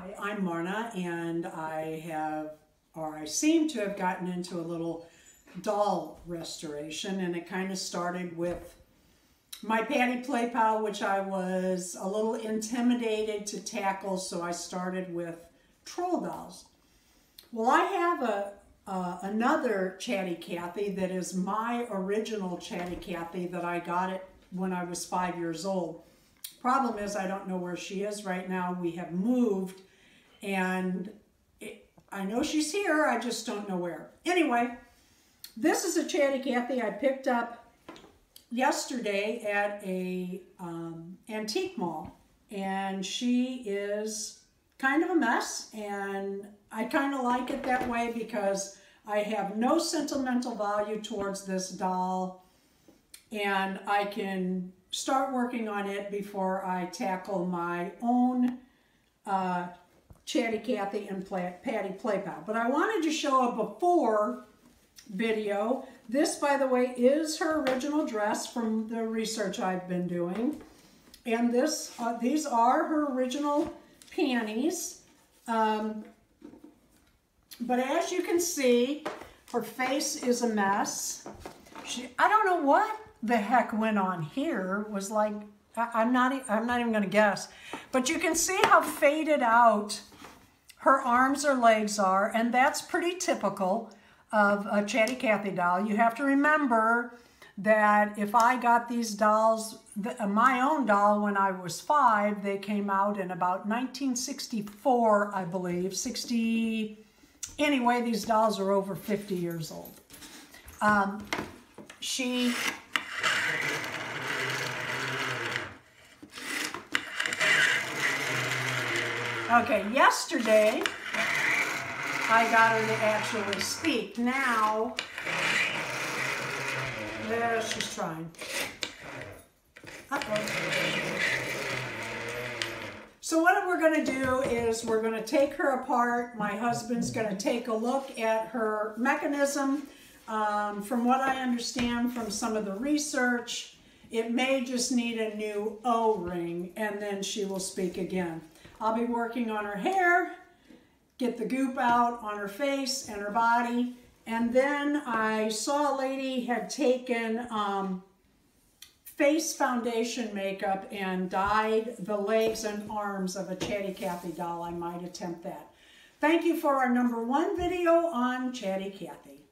Hi, I'm Marna, and I seem to have gotten into a little doll restoration, and it kind of started with my Patty Play Pal, which I was a little intimidated to tackle, so I started with troll dolls. Well, I have another Chatty Cathy that is my original Chatty Cathy that I got it when I was 5 years old. Problem is, I don't know where she is right now. We have moved, and I know she's here, I just don't know where. Anyway, this is a Chatty Cathy I picked up yesterday at a antique mall, and she is kind of a mess, and I kind of like it that way because I have no sentimental value towards this doll, and I can start working on it before I tackle my own Chatty Cathy and Patty Play Pal. But I wanted to show a before video. This, by the way, is her original dress from the research I've been doing. And these are her original panties. But as you can see, her face is a mess. I don't know what the heck went on here. It was like, I'm not even going to guess. But you can see how faded out her arms or legs are, and that's pretty typical of a Chatty Cathy doll. You have to remember that if I got these dolls, my own doll when I was 5, they came out in about 1964, I believe, 60. Anyway, these dolls are over 50 years old. Okay, yesterday I got her to actually speak. Now, there she's trying. Uh-oh. So what we're going to do is we're going to take her apart. My husband's going to take a look at her mechanism. From what I understand from some of the research, it may just need a new O-ring, and then she will speak again. I'll be working on her hair, get the goop out on her face and her body, and then I saw a lady had taken face foundation makeup and dyed the legs and arms of a Chatty Cathy doll. I might attempt that. Thank you for our #1 video on Chatty Cathy.